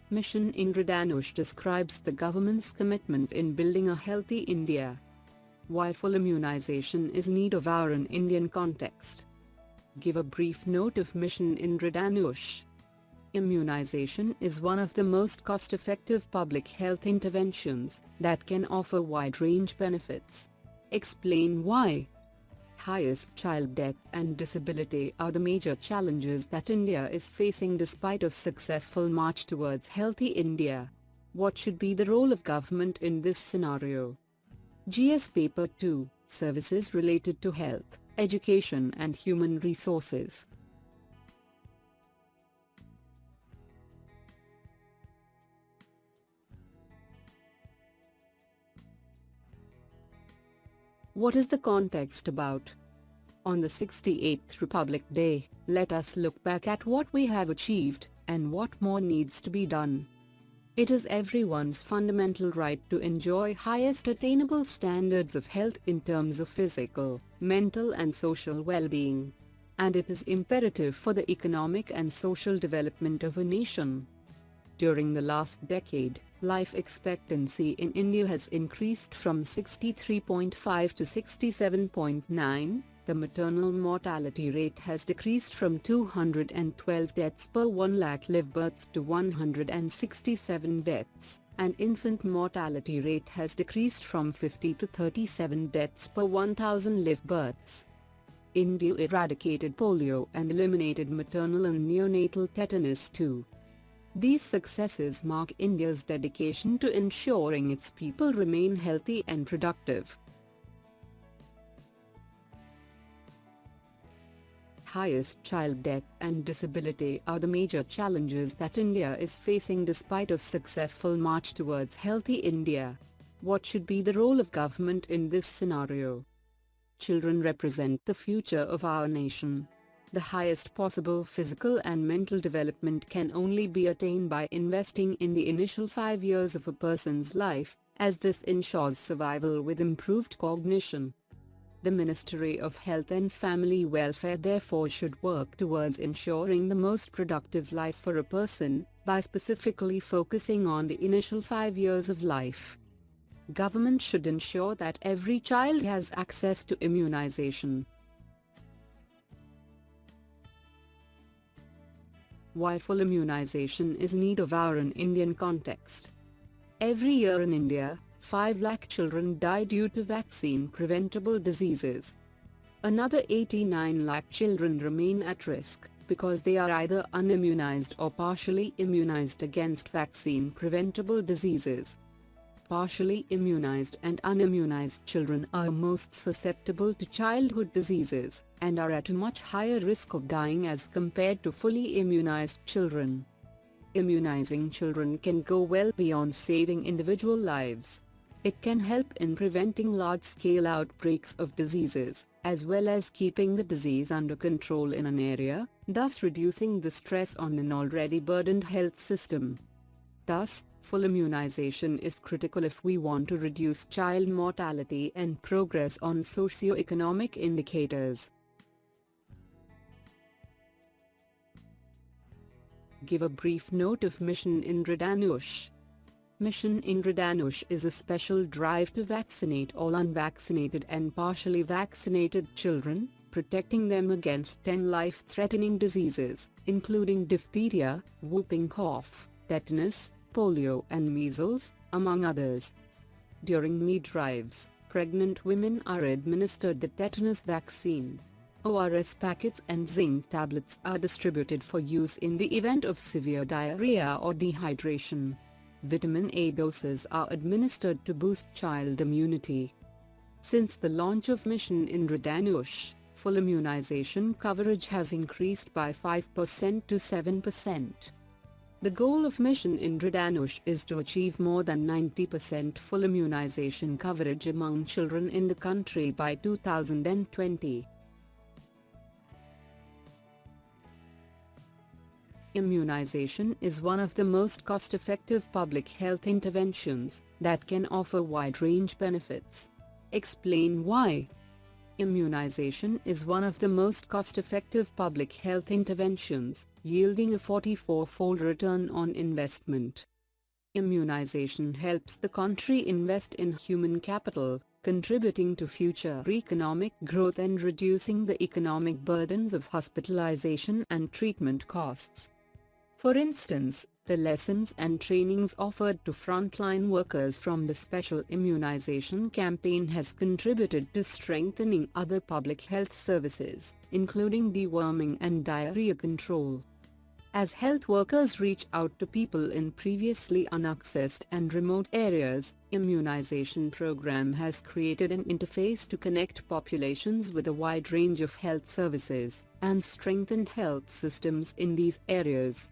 Mission Indradhanush describes the government's commitment in building a healthy India. Why full immunization is need of our Indian context. Give a brief note of Mission Indradhanush. Immunization is one of the most cost-effective public health interventions that can offer wide-range benefits. Explain why. Highest child death and disability are the major challenges that India is facing despite of successful march towards healthy India. What should be the role of government in this scenario? GS Paper 2, Services related to health, education and human resources. What is the context about? On the 68th Republic Day, let us look back at what we have achieved, and what more needs to be done. It is everyone's fundamental right to enjoy highest attainable standards of health in terms of physical, mental and social well-being. And it is imperative for the economic and social development of a nation. During the last decade, life expectancy in India has increased from 63.5 to 67.9, the maternal mortality rate has decreased from 212 deaths per 1 lakh live births to 167 deaths, and infant mortality rate has decreased from 50 to 37 deaths per 1,000 live births. India eradicated polio and eliminated maternal and neonatal tetanus too. These successes mark India's dedication to ensuring its people remain healthy and productive. Highest child death and disability are the major challenges that India is facing despite of successful march towards healthy India. What should be the role of government in this scenario? Children represent the future of our nation. The highest possible physical and mental development can only be attained by investing in the initial 5 years of a person's life, as this ensures survival with improved cognition. The Ministry of Health and Family Welfare therefore should work towards ensuring the most productive life for a person, by specifically focusing on the initial 5 years of life. Government should ensure that every child has access to immunization. Why full immunization is need of our Indian context. Every year in India, 5 lakh children die due to vaccine-preventable diseases. Another 89 lakh children remain at risk, because they are either unimmunized or partially immunized against vaccine-preventable diseases. Partially immunized and unimmunized children are most susceptible to childhood diseases, and are at a much higher risk of dying as compared to fully immunized children. Immunizing children can go well beyond saving individual lives. It can help in preventing large-scale outbreaks of diseases, as well as keeping the disease under control in an area, thus reducing the stress on an already burdened health system. Thus, full immunization is critical if we want to reduce child mortality and progress on socio-economic indicators. Give a brief note of Mission Indradhanush. Mission Indradhanush is a special drive to vaccinate all unvaccinated and partially vaccinated children, protecting them against 10 life-threatening diseases, including diphtheria, whooping cough, tetanus, polio and measles, among others. During me drives, pregnant women are administered the tetanus vaccine. ORS packets and zinc tablets are distributed for use in the event of severe diarrhea or dehydration. Vitamin A doses are administered to boost child immunity. Since the launch of Mission Indradhanush, full immunization coverage has increased by 5% to 7%. The goal of Mission Indradhanush is to achieve more than 90% full immunization coverage among children in the country by 2020. Immunization is one of the most cost-effective public health interventions that can offer wide-range benefits. Explain why. Immunization is one of the most cost-effective public health interventions, yielding a 44-fold return on investment. Immunization helps the country invest in human capital, contributing to future economic growth and reducing the economic burdens of hospitalization and treatment costs. For instance, the lessons and trainings offered to frontline workers from the Special Immunization Campaign has contributed to strengthening other public health services, including deworming and diarrhea control. As health workers reach out to people in previously unaccessed and remote areas, immunization program has created an interface to connect populations with a wide range of health services, and strengthened health systems in these areas.